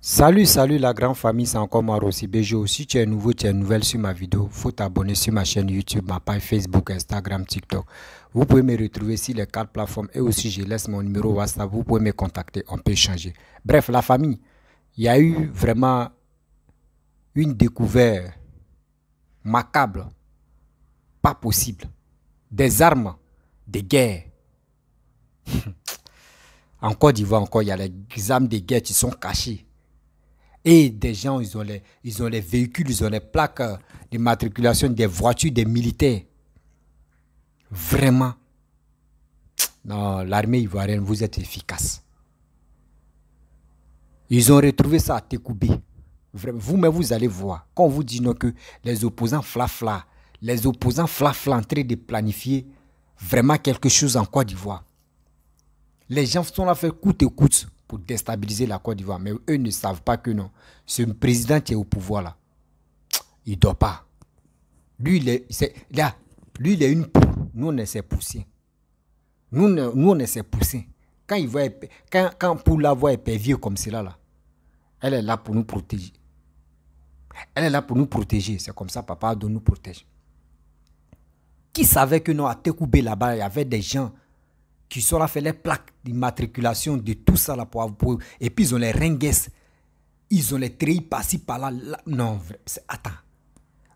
Salut la grande famille, c'est encore moi Rossi Bejo. Si tu es nouveau, tu es nouvelle sur ma vidéo, faut t'abonner sur ma chaîne YouTube, ma page Facebook, Instagram, TikTok. Vous pouvez me retrouver sur les 4 plateformes et aussi je laisse mon numéro WhatsApp, vous pouvez me contacter, on peut échanger. Bref, la famille, il y a eu vraiment une découverte macabre, pas possible. Des armes de guerre. En Côte d'Ivoire encore, il y a les armes de guerre qui sont cachées. Et des gens, ils ont les véhicules, ils ont les plaques de matriculation des voitures des militaires. Vraiment. Non, l'armée ivoirienne, vous êtes efficace. Ils ont retrouvé ça à Tekoubé. Vous-même, vous allez voir. Quand on vous dit non, que les opposants flafla, en train de planifier vraiment quelque chose en Côte d'Ivoire. Les gens sont là fait coûte et coûte pour déstabiliser la Côte d'Ivoire. Mais eux ne savent pas que non. Ce président qui est au pouvoir là, il ne dort pas. Lui, il est une poule. Nous, on est ses poussins. Nous, on est ses poussins. Quand pour la voix épervier comme cela, là, elle est là pour nous protéger. Elle est là pour nous protéger. C'est comme ça, papa doit nous protéger. Qui savait que non, à Tekoubé là-bas, il y avait des gens qui sont là fait les plaques d'immatriculation de tout ça là pour et puis ils ont les ringues, ils ont les treillis par-ci par-là. Non, attends.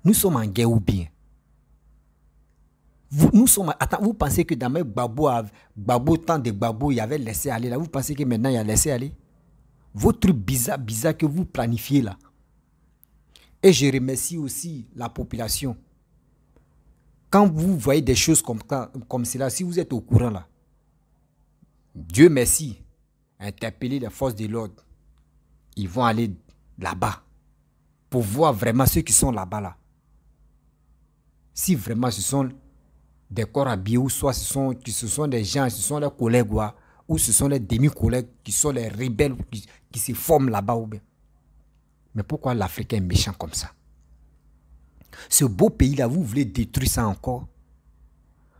Nous sommes en guerre ou bien? Vous pensez que dans mes Gbagbo, temps de Gbagbo, il y avait laissé aller là. Vous pensez que maintenant il y a laissé aller? Vos trucs bizarres que vous planifiez là. Et je remercie aussi la population. Quand vous voyez des choses comme cela, si vous êtes au courant là, Dieu merci, interpeller les forces de l'ordre. Ils vont aller là-bas pour voir vraiment ceux qui sont là-bas là. Si vraiment ce sont des corps habillés ou soit ce sont des gens, ce sont leurs collègues ou ce sont les demi-collègues qui sont les rebelles qui se forment là-bas ou bien. Mais pourquoi l'Africain est méchant comme ça? Ce beau pays-là, vous voulez détruire ça encore?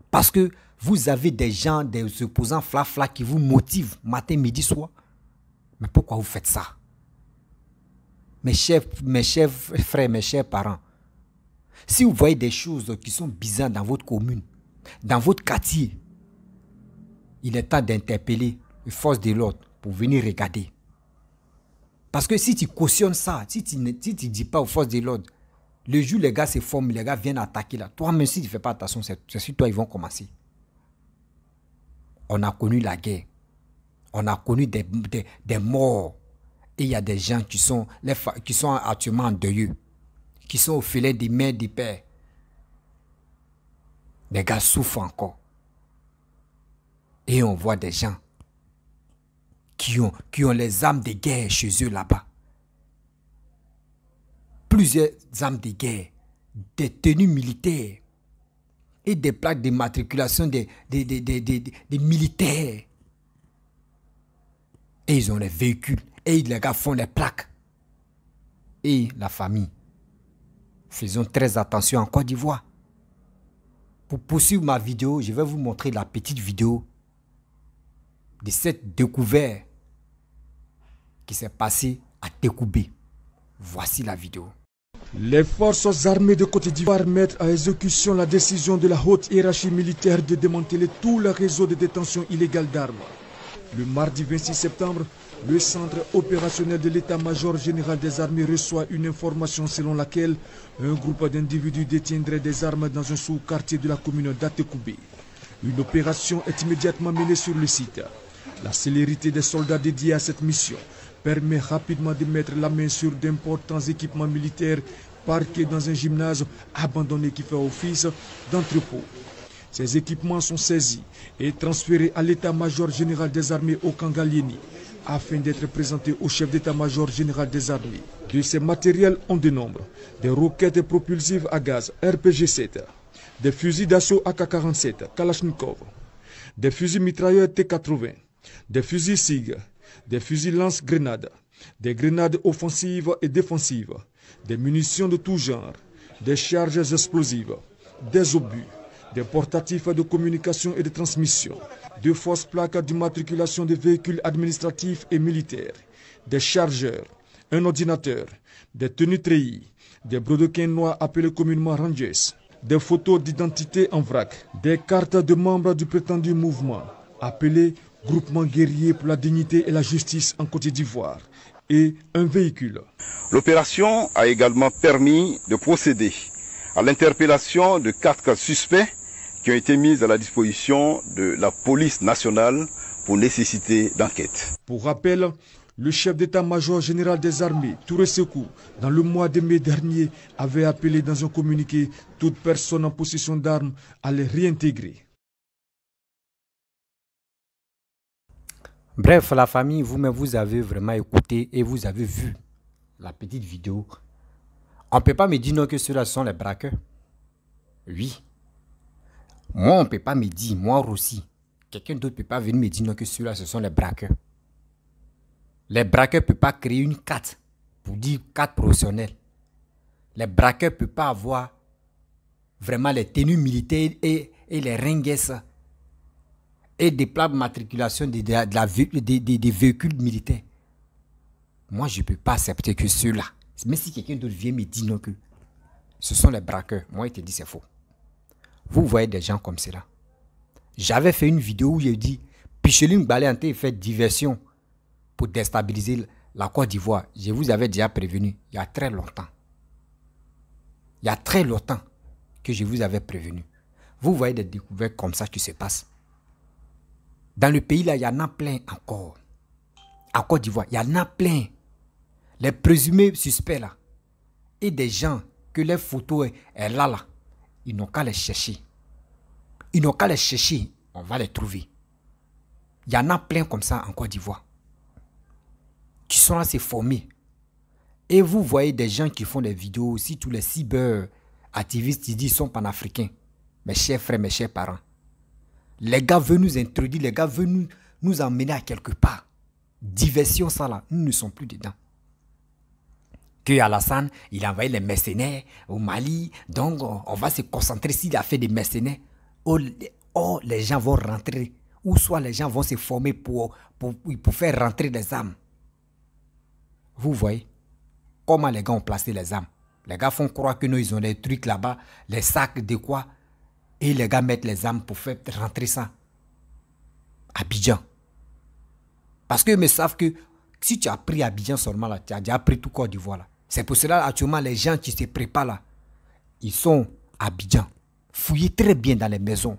Parce que vous avez des gens, des opposants flafla qui vous motivent matin, midi, soir. Mais pourquoi vous faites ça? Mes chers frères, mes chers parents, si vous voyez des choses qui sont bizarres dans votre commune, dans votre quartier, il est temps d'interpeller les forces de l'ordre pour venir regarder. Parce que si tu cautionnes ça, si tu ne dis pas aux forces de l'ordre, le jour où les gars se forment, les gars viennent attaquer là. Toi-même, si tu ne fais pas attention, c'est sur toi ils vont commencer. On a connu la guerre. On a connu des morts. Et il y a des gens qui sont actuellement en deuil. Qui sont au filet des mères, des pères. Les gars souffrent encore. Et on voit des gens qui ont les armes de guerre chez eux là-bas. Plusieurs armes de guerre, des tenues militaires et des plaques d'immatriculation des militaires. Et ils ont les véhicules et les gars font les plaques. Et la famille, faisons très attention en Côte d'Ivoire. Pour poursuivre ma vidéo, je vais vous montrer la petite vidéo de cette découverte qui s'est passée à Tekoubé. Voici la vidéo. Les forces armées de Côte d'Ivoire mettent à exécution la décision de la haute hiérarchie militaire de démanteler tout le réseau de détention illégale d'armes. Le mardi 26 septembre, le centre opérationnel de l'état-major général des armées reçoit une information selon laquelle un groupe d'individus détiendrait des armes dans un sous-quartier de la commune d'Atekoubé. Une opération est immédiatement menée sur le site. La célérité des soldats dédiés à cette mission permet rapidement de mettre la main sur d'importants équipements militaires parqués dans un gymnase abandonné qui fait office d'entrepôt. Ces équipements sont saisis et transférés à l'état-major général des armées au Kangalieni afin d'être présentés au chef d'état-major général des armées. De ces matériels on dénombre des roquettes propulsives à gaz RPG-7, des fusils d'assaut AK-47 Kalachnikov, des fusils mitrailleurs T-80, des fusils SIG, des fusils lance-grenades, des grenades offensives et défensives, des munitions de tout genre, des charges explosives, des obus, des portatifs de communication et de transmission, de fausses plaques d'immatriculation de véhicules administratifs et militaires, des chargeurs, un ordinateur, des tenues treillis, des brodequins noirs appelés communément Rangers, des photos d'identité en vrac, des cartes de membres du prétendu mouvement, appelé Groupement guerrier pour la dignité et la justice en Côte d'Ivoire, et un véhicule. L'opération a également permis de procéder à l'interpellation de 4 suspects qui ont été mis à la disposition de la police nationale pour nécessité d'enquête. Pour rappel, le chef d'état-major général des armées, Touré Sekou, dans le mois de mai dernier, avait appelé dans un communiqué toute personne en possession d'armes à les réintégrer. Bref, la famille, vous-même, vous avez vraiment écouté et vous avez vu la petite vidéo. On ne peut pas me dire non que ceux-là sont les braqueurs. Oui. Moi, on ne peut pas me dire, moi aussi. Quelqu'un d'autre ne peut pas venir me dire non que ceux-là, ce sont les braqueurs. Les braqueurs ne peuvent pas créer une carte pour dire carte professionnelle. Les braqueurs ne peuvent pas avoir vraiment les tenues militaires et les ringues et des plaques de matriculation des véhicules militaires. Moi, je ne peux pas accepter que ceux-là, même si quelqu'un d'autre vient me dire non que ce sont les braqueurs, moi, il te dit c'est faux. Vous voyez des gens comme cela. J'avais fait une vidéo où j'ai dit Picheline Baléanté fait diversion pour déstabiliser la Côte d'Ivoire. Je vous avais déjà prévenu il y a très longtemps. Il y a très longtemps que je vous avais prévenu. Vous voyez des découvertes comme ça qui se passent. Dans le pays, là, il y en a plein encore. En Côte d'Ivoire, il y en a plein. Les présumés suspects, là, et des gens que les photos est là, ils n'ont qu'à les chercher. Ils n'ont qu'à les chercher, on va les trouver. Il y en a plein comme ça en Côte d'Ivoire. Qui sont là, c'est formés. Et vous voyez des gens qui font des vidéos aussi, tous les cyber-activistes, ils disent qu'ils sont panafricains. Mes chers frères, mes chers parents. Les gars veulent nous introduire, les gars veulent nous emmener à quelque part. Diversion, ça là, nous ne sommes plus dedans. Que Alassane, il a envoyé les mercenaires au Mali, donc on va se concentrer s'il a fait des mercenaires. Oh, les gens vont rentrer, ou soit les gens vont se former pour faire rentrer les armes. Vous voyez comment les gars ont placé les armes. Les gars font croire que nous, ils ont des trucs là-bas, les sacs de quoi. Et les gars mettent les armes pour faire rentrer ça. Abidjan. Parce qu'ils me savent que si tu as pris Abidjan seulement là, tu as déjà pris tout Côte d'Ivoire là. C'est pour cela actuellement les gens qui se préparent là, ils sont à Abidjan. Fouillez très bien dans les maisons.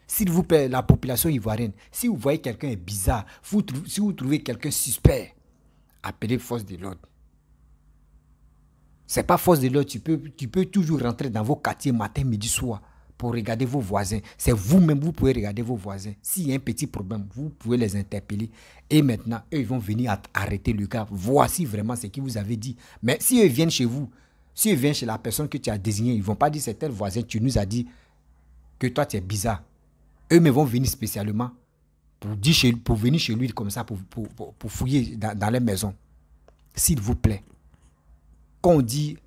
S'il vous plaît, la population ivoirienne, si vous voyez quelqu'un est bizarre, si vous trouvez quelqu'un suspect, appelez force de l'ordre. C'est pas force de l'ordre, tu peux toujours rentrer dans vos quartiers matin, midi, soir pour regarder vos voisins. C'est vous-même, vous pouvez regarder vos voisins. S'il y a un petit problème, vous pouvez les interpeller. Et maintenant, eux, ils vont venir arrêter le gars. Voici vraiment ce qu'ils vous avez dit. Mais si eux viennent chez vous, si eux viennent chez la personne que tu as désignée, ils ne vont pas dire c'est tel voisin, tu nous as dit que toi, tu es bizarre. Eux, mais vont venir spécialement pour venir chez lui comme ça, pour fouiller dans les maisons. S'il vous plaît. Quand on dit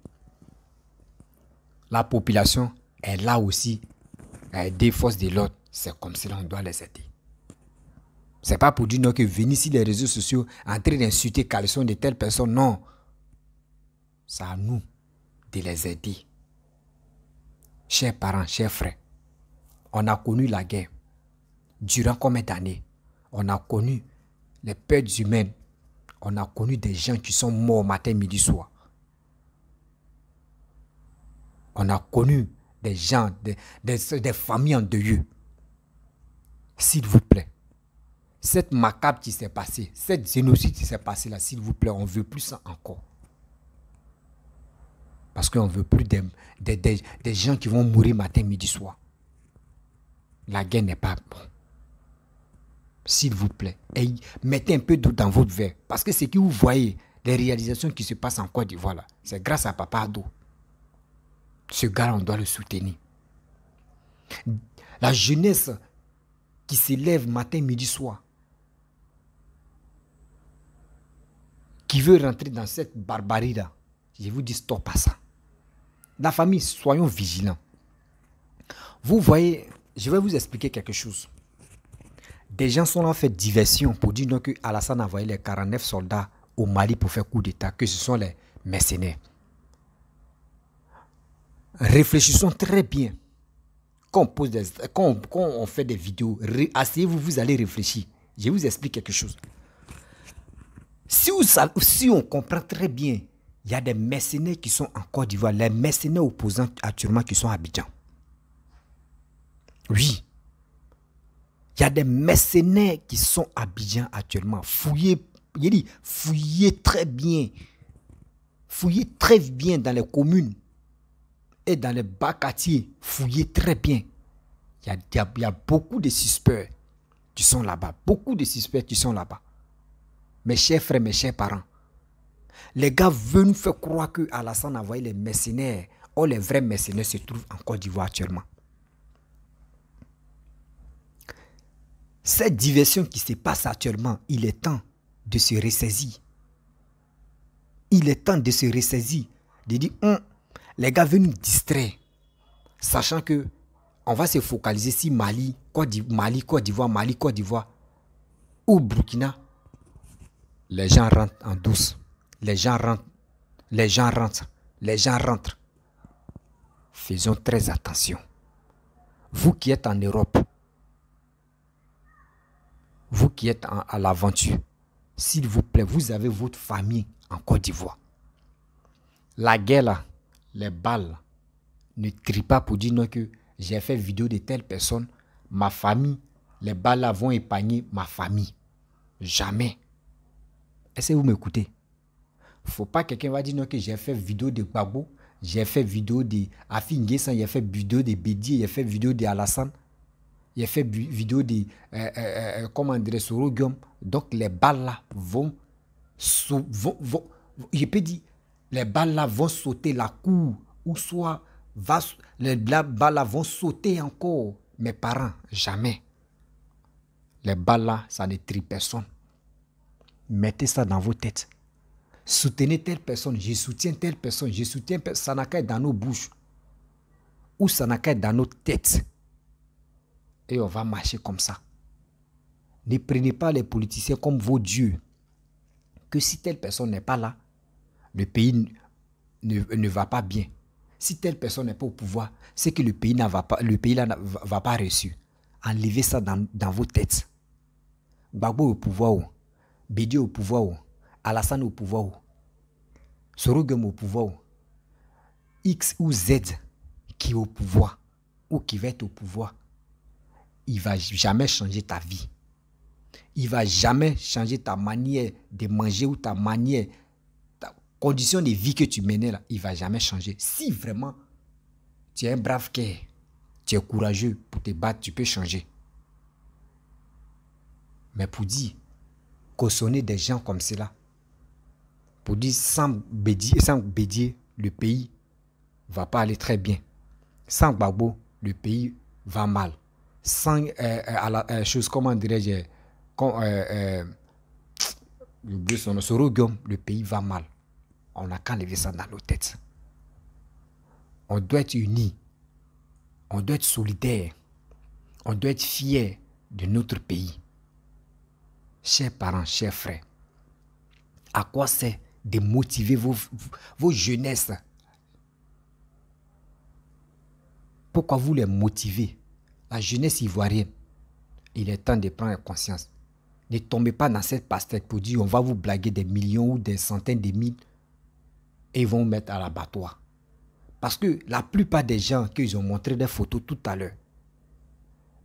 la population est là aussi à aider forces de l'ordre, c'est comme cela on doit les aider. C'est pas pour dire non que venir sur les réseaux sociaux en train d'insulter Caleçon de telles personnes, non. C'est à nous de les aider. Chers parents, chers frères, on a connu la guerre. Durant combien d'années? On a connu les pertes humaines. On a connu des gens qui sont morts matin, midi, soir. On a connu des gens, des familles en deuil. S'il vous plaît, cette macabre qui s'est passée, cette génocide qui s'est passée là, s'il vous plaît, on ne veut plus ça encore. Parce qu'on ne veut plus des gens qui vont mourir matin, midi, soir. La guerre n'est pas bon. S'il vous plaît, et mettez un peu d'eau dans votre verre. Parce que ce que vous voyez, les réalisations qui se passent en Côte d'Ivoire, c'est grâce à Papa Ado. Ce gars-là, on doit le soutenir. La jeunesse qui s'élève matin, midi, soir, qui veut rentrer dans cette barbarie-là, je vous dis stop à ça. La famille, soyons vigilants. Vous voyez, je vais vous expliquer quelque chose. Des gens sont là fait diversion pour dire non que Alassane a envoyé les 49 soldats au Mali pour faire coup d'État, que ce sont les mercenaires. Réfléchissons très bien. Quand on fait des vidéos, asseyez-vous, vous allez réfléchir. Je vous explique quelque chose. Si on comprend très bien, il y a des mercenaires qui sont en Côte d'Ivoire, les mercenaires opposants actuellement qui sont à Abidjan. Oui. Il y a des mercenaires qui sont à Abidjan actuellement. Fouillez très bien. Fouillez très bien dans les communes et dans les bas quartiers. Fouillez très bien. Il y a beaucoup de suspects qui sont là-bas. Beaucoup de suspects qui sont là-bas. Mes chers frères, mes chers parents. Les gars veulent nous faire croire que Alassane a envoyé les mercenaires. Or, les vrais mercenaires se trouvent en Côte d'Ivoire actuellement. Cette diversion qui se passe actuellement, il est temps de se ressaisir. Il est temps de se ressaisir. De dire, les gars veulent nous distraire. Sachant que on va se focaliser sur Mali, Côte d'Ivoire ou Burkina. Les gens rentrent en douce. Les gens rentrent. Faisons très attention. Vous qui êtes en Europe, vous qui êtes à l'aventure, s'il vous plaît, vous avez votre famille en Côte d'Ivoire. La guerre là, les balles, ne trient pas pour dire non que j'ai fait vidéo de telle personne, ma famille, les balles là vont épargner ma famille. Jamais. Est-ce que vous m'écoutez? Faut pas que quelqu'un va dire non que j'ai fait vidéo de Gbagbo, j'ai fait vidéo de Afi N'Guessan, j'ai fait vidéo de Bédié, j'ai fait vidéo de Alassane, j'ai fait vidéo de comment dire Soro Guillaume. Donc les balles là vont je peux dire les balles là vont sauter la cour ou soit les balles là vont sauter encore. Mes parents, jamais. Les balles là, ça ne trie personne. Mettez ça dans vos têtes. Soutenez telle personne, je soutiens telle personne, je soutiens ça n'a qu'à être dans nos bouches. Ou ça n'a qu'à être dans nos têtes. Et on va marcher comme ça. Ne prenez pas les politiciens comme vos dieux. Que si telle personne n'est pas là, le pays ne va pas bien. Si telle personne n'est pas au pouvoir, c'est que le pays ne va pas réussir. Enlevez ça dans vos têtes. Gbagbo au pouvoir, Bédié au pouvoir, Alassane au pouvoir, Soro Guillaume au pouvoir, X ou Z qui est au pouvoir ou qui va être au pouvoir, il ne va jamais changer ta vie. Il ne va jamais changer ta manière de manger ou ta manière, ta condition de vie que tu menais là. Il ne va jamais changer. Si vraiment tu es un brave cœur, tu es courageux pour te battre, tu peux changer. Mais pour dire, cautionner des gens comme cela, pour dire sans Bédié, le pays ne va pas aller très bien. Sans Gbagbo, le pays va mal. Sans chose, comment dirais-je, Soro Guillaume, le pays va mal. On n'a qu'à enlever ça dans nos têtes. On doit être unis. On doit être solidaires. On doit être fiers de notre pays. Chers parents, chers frères, à quoi c'est de motiver vos jeunesses? Pourquoi vous les motivez? La jeunesse ivoirienne, il est temps de prendre conscience. Ne tombez pas dans cette pastèque pour dire on va vous blaguer des millions ou des centaines de mille et ils vont vous mettre à l'abattoir. Parce que la plupart des gens qu'ils ont montré des photos tout à l'heure,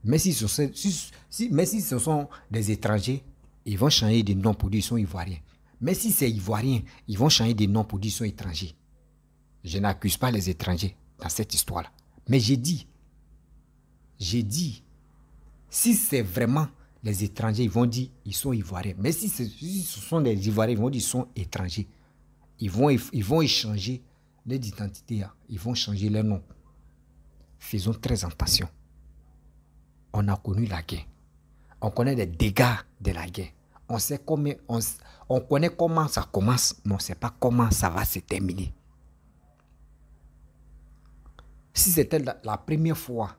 mais si ce sont des étrangers, ils vont changer de nom pour dire qu'ils sont ivoiriens. Mais si c'est ivoirien, ils vont changer de nom pour dire qu'ils sont étrangers. Je n'accuse pas les étrangers dans cette histoire-là. Mais j'ai dit, si c'est vraiment les étrangers, ils vont dire qu'ils sont ivoiriens. Mais si ce sont des ivoiriens, ils vont dire qu'ils sont étrangers. Ils vont échanger leur identité, ils vont changer leur nom. Faisons très attention. On a connu la guerre. On connaît les dégâts de la guerre. On connaît comment ça commence, mais on ne sait pas comment ça va se terminer. Si c'était la première fois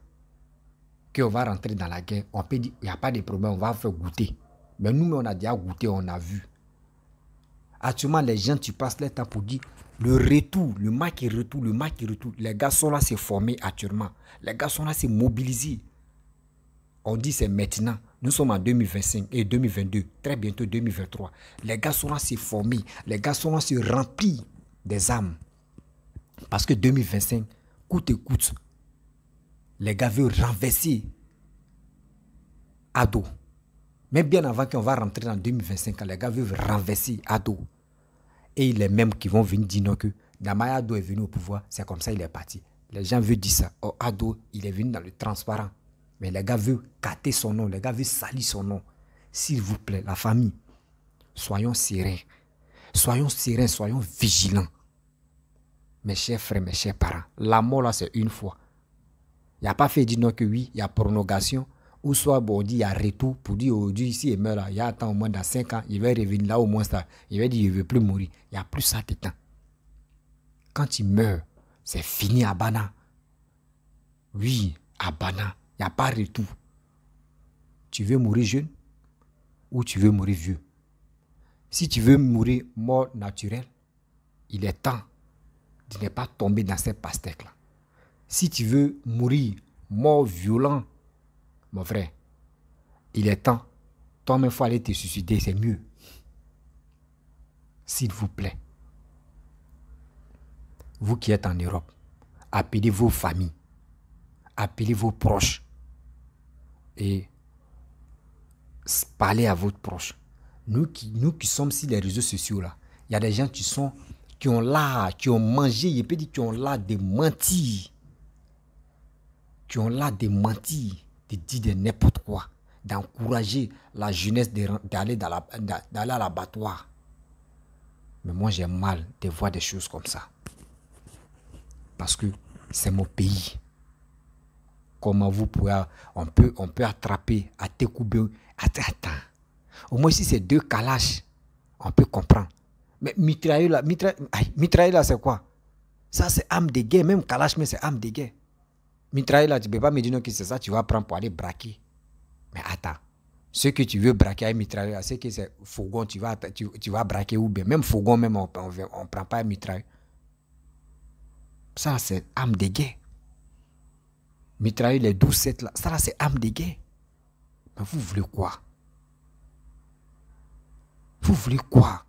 qu'on va rentrer dans la guerre, on peut dire qu'il n'y a pas de problème, on va faire goûter. Mais nous, on a déjà goûté, on a vu. Actuellement, les gens, tu passes le temps pour dire le retour, le match qui retourne, le match qui retourne. Les gars sont là, c'est formé actuellement. Les gars sont là, c'est mobilisé. On dit c'est maintenant. Nous sommes en 2025 et 2022. Très bientôt 2023. Les gars sont là, c'est formé. Les gars sont là, c'est rempli des âmes. Parce que 2025, coûte et coûte, les gars veulent renverser Ado. Même bien avant qu'on va rentrer en 2025, les gars veulent renverser Ado. Et les mêmes qui vont venir dire non que Damaya Ado est venu au pouvoir, c'est comme ça il est parti. Les gens veulent dire ça. Oh, Ado, il est venu dans le transparent. Mais les gars veulent gâter son nom, les gars veulent salir son nom. S'il vous plaît, la famille, soyons sereins. Soyons sereins, soyons vigilants. Mes chers frères, mes chers parents, la mort là c'est une fois. Il n'y a pas fait dire non que oui, il y a prolongation. Ou soit bon, on dit il y a retour pour dire aujourd'hui ici il meurt là, il y a attend au moins dans 5 ans, il va revenir là au moins ça. Il va dire il ne veut plus mourir. Il n'y a plus ça de temps. Quand il meurt, c'est fini à Bana. Oui, à Bana, il n'y a pas retour. Tu veux mourir jeune ou tu veux mourir vieux? Si tu veux mourir mort naturelle, il est temps de ne pas tomber dans ces pastèques là. Si tu veux mourir mort violent, mon frère, il est temps. Toi-même, il faut aller te suicider, c'est mieux. S'il vous plaît. Vous qui êtes en Europe, appelez vos familles, appelez vos proches et parlez à vos proches. Nous qui sommes sur les réseaux sociaux, là, il y a des gens qui ont l'art, qui ont mangé, il peut dire qui ont l'art de mentir. Qui ont l'art de mentir, de dire de n'importe quoi, d'encourager la jeunesse d'aller à l'abattoir. Mais moi, j'ai mal de voir des choses comme ça. Parce que c'est mon pays. Comment vous pouvez... On peut attraper à Tekoube. Attends. Au moins, si c'est 2 kalash, on peut comprendre. Mais mitrailleur là, c'est quoi? Ça, c'est arme de guerre. Même kalash, mais c'est arme de guerre. Mitrailleur là, tu ne peux pas me dire que c'est ça, tu vas prendre pour aller braquer. Mais attends, ce que tu veux braquer avec mitrailleur, c'est que c'est fourgon, tu vas braquer ou bien. Même fourgon, même on ne prend pas un mitrailleur. Ça, c'est arme de guerre. Mitrailleur, les 12-7 là, ça, c'est arme de guerre. Mais vous voulez quoi? Vous voulez quoi?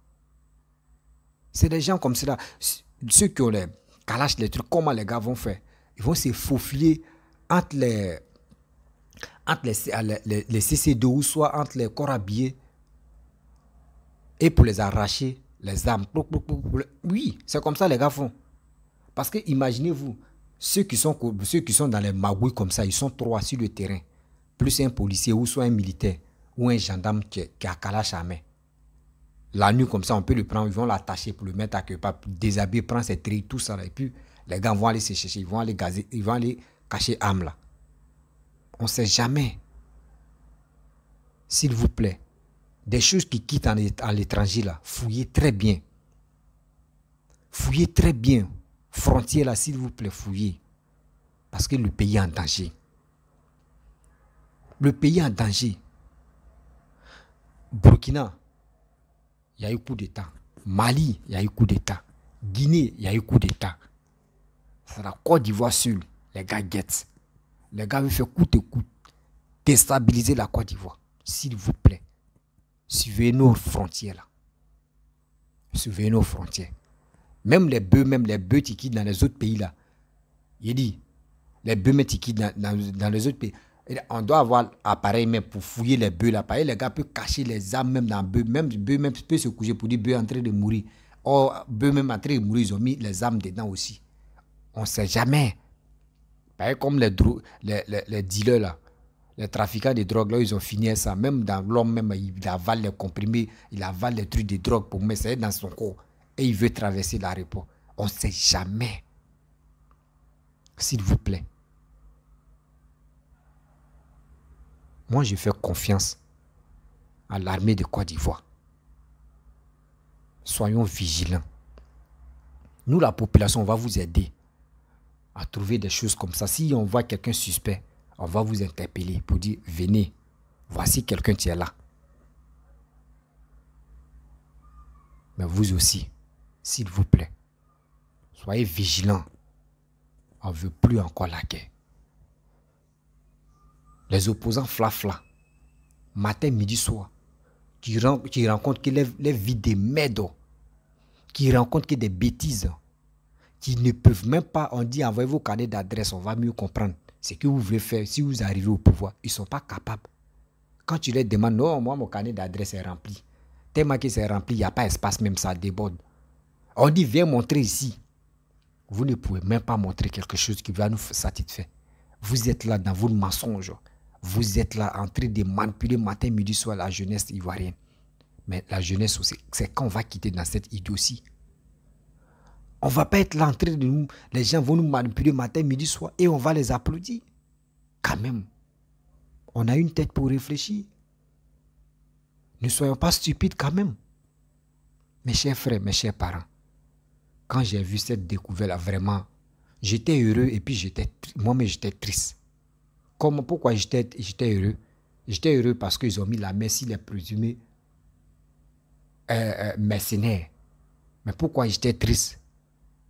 C'est des gens comme cela. Ceux qui ont les kalash, les trucs, comment les gars vont faire? Ils vont se faufiler entre les CC2 ou soit entre les corps habillés et pour les arracher, les armes. Oui, c'est comme ça les gars font. Parce que imaginez-vous, ceux qui sont dans les magouilles comme ça, ils sont 3 sur le terrain, plus un policier ou soit un militaire ou un gendarme qui a kalash à main. La nuit comme ça, on peut le prendre, ils vont l'attacher pour le mettre à quelque part, pour déshabiller, prendre ses trilles, tout ça. Et puis, les gars vont aller se chercher, ils vont aller gazer, ils vont aller cacher âme là. On ne sait jamais. S'il vous plaît, des choses qui quittent à l'étranger là, fouillez très bien. Fouillez très bien. Frontière là, s'il vous plaît, fouillez. Parce que le pays est en danger. Le pays est en danger. Burkina, il y a eu coup d'État. Mali, il y a eu coup d'État. Guinée, il y a eu coup d'État. C'est la Côte d'Ivoire seule. Les gars guettent. Les gars veulent faire coûte et coûte. Déstabiliser la Côte d'Ivoire. S'il vous plaît. Suivez nos frontières là. Suivez nos frontières. Même les bœufs qui quittent dans les autres pays là. Il dit, les bœufs qui quittent dans les autres pays. On doit avoir appareil même pour fouiller les bœufs là. Pareil, les gars peuvent cacher les armes même dans le bœuf. Même le bœuf peut se coucher pour dire bœuf en train de mourir. Or, bœuf même en train de mourir, ils ont mis les armes dedans aussi. On ne sait jamais. Pareil comme les dealers là. Les trafiquants de drogue là, ils ont fini ça. Même dans l'homme, même, il avale les comprimés, il avale les trucs de drogue pour mettre ça dans son corps. Et il veut traverser l'aéroport. On ne sait jamais. S'il vous plaît. Moi, je fais confiance à l'armée de Côte d'Ivoire. Soyons vigilants. Nous, la population, on va vous aider à trouver des choses comme ça. Si on voit quelqu'un suspect, on va vous interpeller pour dire, venez, voici quelqu'un qui est là. Mais vous aussi, s'il vous plaît, soyez vigilants. On ne veut plus encore la guerre. Les opposants fla-fla, matin, midi, soir, qui rencontrent que les vies des merdes, qui rencontrent que des bêtises, qui ne peuvent même pas, on dit envoyez vos carnets d'adresse, on va mieux comprendre ce que vous voulez faire si vous arrivez au pouvoir. Ils ne sont pas capables. Quand tu leur demandes, non, moi mon carnet d'adresse est rempli. Tellement que c'est rempli, il n'y a pas d'espace, même ça déborde. On dit viens montrer ici. Vous ne pouvez même pas montrer quelque chose qui va nous satisfaire. Vous êtes là dans vos mensonges. Vous êtes là en train de manipuler matin, midi, soir la jeunesse ivoirienne. Mais la jeunesse aussi, c'est quand on va quitter dans cette idiotie. On ne va pas être là en train de nous... Les gens vont nous manipuler matin, midi, soir et on va les applaudir. Quand même, on a une tête pour réfléchir. Ne soyons pas stupides quand même. Mes chers frères, mes chers parents, quand j'ai vu cette découverte-là, vraiment, j'étais heureux et puis moi-même j'étais triste. Pourquoi j'étais heureux? J'étais heureux parce qu'ils ont mis la main sur les présumés mercenaires. Mais pourquoi j'étais triste?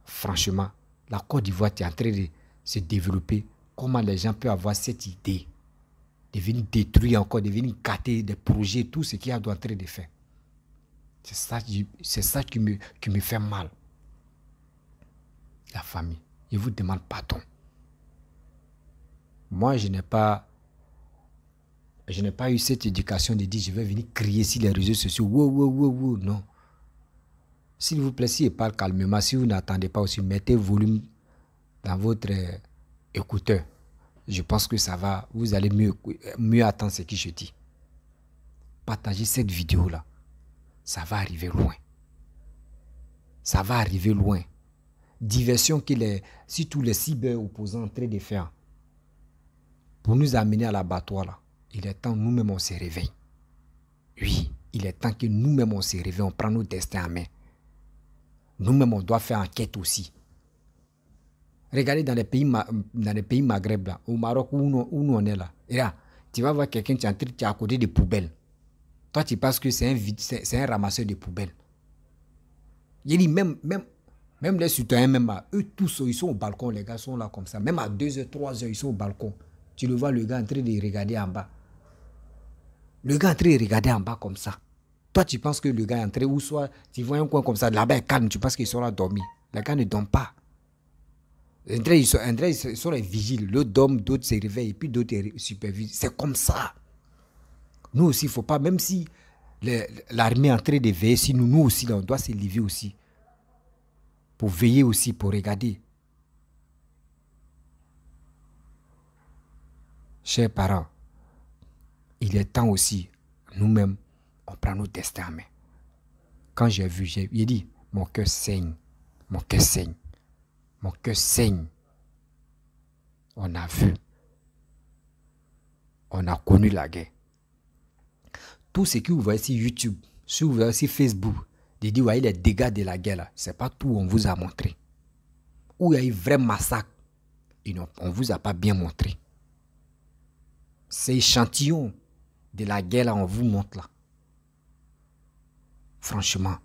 Franchement, la Côte d'Ivoire est en train de se développer. Comment les gens peuvent avoir cette idée de venir détruire encore, de venir gâter des projets, tout ce qu'il y a en train de faire. C'est ça qui me fait mal. La famille, je vous demande pardon. Moi, je n'ai pas eu cette éducation de dire je vais venir crier sur les réseaux sociaux. Wow, wow, wow, wow. Non. S'il vous plaît, si je parle calmement, si vous n'attendez pas aussi, mettez volume dans votre écouteur. Je pense que ça va, vous allez mieux attendre ce que je dis. Partagez cette vidéo-là. Ça va arriver loin. Ça va arriver loin. Diversion si tous les cyber-opposants sont en train de faire pour nous amener à l'abattoir, là, il est temps nous-mêmes on se réveille. Oui, il est temps que nous-mêmes on se réveille, on prend nos destins en main. Nous-mêmes on doit faire enquête aussi. Regardez dans les pays Maghreb, là, au Maroc où nous on est là. Et là, tu vas voir quelqu'un qui est à côté des poubelles. Toi, tu penses que c'est un ramasseur de poubelles. Il dit même les citoyens, même eux tous, ils sont au balcon, les gars sont là comme ça. Même à 2h, 3h, ils sont au balcon. Tu le vois, le gars en train de regarder en bas. Le gars en train de regarder en bas comme ça. Toi, tu penses que le gars est en train, ou soit tu vois un coin comme ça, là-bas, il calme, tu penses qu'ils sont là dormir. Les gars ne dorment pas. Ils sont les vigiles. L'autre dorment, d'autres se réveillent, et puis d'autres supervisent. C'est comme ça. Nous aussi, il ne faut pas, même si l'armée est en train de veiller, si nous aussi, là, on doit se lever aussi. Pour veiller aussi, pour regarder. Chers parents, il est temps aussi, nous-mêmes, on prend nos destins en main. Quand j'ai vu, j'ai dit, mon cœur saigne, mon cœur saigne, mon cœur saigne. On a vu, on a connu la guerre. Tout ce que vous voyez sur YouTube, si vous voyez sur Facebook, de dire, voyez les dégâts de la guerre là, ce n'est pas tout on vous a montré. Où il y a eu vrai massacre, on ne vous a pas bien montré. C'est échantillon de la guerre là, on vous montre là. Franchement,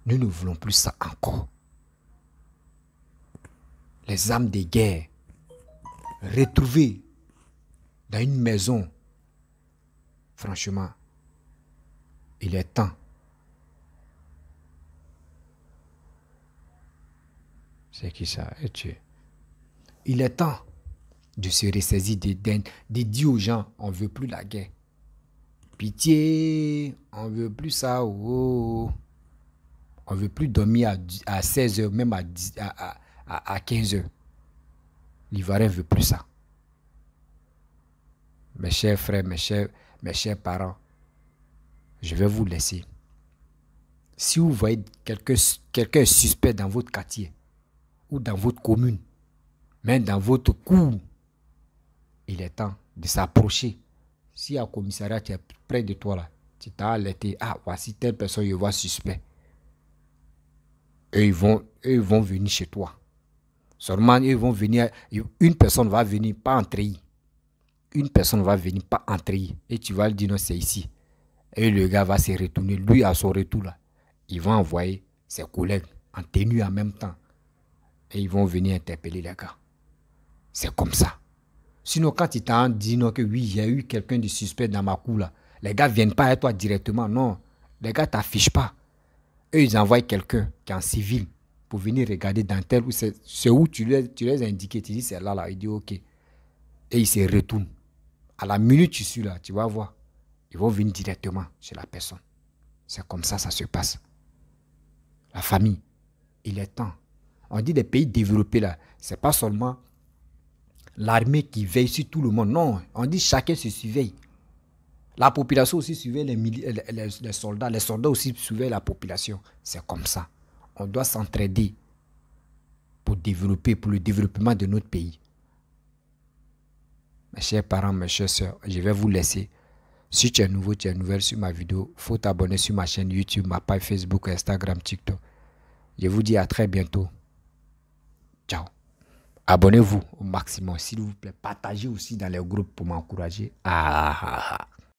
nous ne voulons plus ça encore. Les armes de guerre retrouvées dans une maison, franchement, il est temps. C'est qui ça? Il est temps de se ressaisir, de dire aux gens, on ne veut plus la guerre. Pitié, on ne veut plus ça. Oh. On ne veut plus dormir à 16h, même à 15h. L'Ivoirien ne veut plus ça. Mes chers frères, mes chers parents, je vais vous laisser. Si vous voyez quelqu'un suspect dans votre quartier, ou dans votre commune, même dans votre cour, il est temps de s'approcher. Si un commissariat qui est près de toi, là, tu t'as alerté, ah, voici telle personne, je vois suspect. Et ils vont venir chez toi. Seulement, ils vont venir, une personne va venir, pas entrer. Une personne va venir, pas entrer. Et tu vas lui dire, non, c'est ici. Et le gars va se retourner, lui à son retour, là. ils vont envoyer ses collègues en tenue en même temps. Et ils vont venir interpeller les gars. C'est comme ça. Sinon, quand ils t'ont dit non, que oui, il y a eu quelqu'un de suspect dans ma cour là, les gars ne viennent pas à toi directement. Non, les gars ne t'affichent pas. Eux, ils envoient quelqu'un qui est en civil pour venir regarder dans tel ou c'est où tu les as indiqué. Tu dis c'est là, là. Il dit ok. Et ils se retournent. À la minute tu suis là, tu vas voir. Ils vont venir directement chez la personne. C'est comme ça se passe. La famille, il est temps. On dit des pays développés là, c'est pas seulement l'armée qui veille sur tout le monde. Non, on dit chacun se surveille. La population aussi surveille les soldats. Les soldats aussi surveillent la population. C'est comme ça. On doit s'entraider pour développer, pour le développement de notre pays. Mes chers parents, mes chères soeurs, je vais vous laisser. Si tu es nouveau, tu es nouvelle sur ma vidéo, il faut t'abonner sur ma chaîne YouTube, ma page Facebook, Instagram, TikTok. Je vous dis à très bientôt. Ciao. Abonnez-vous au maximum, s'il vous plaît. Partagez aussi dans les groupes pour m'encourager.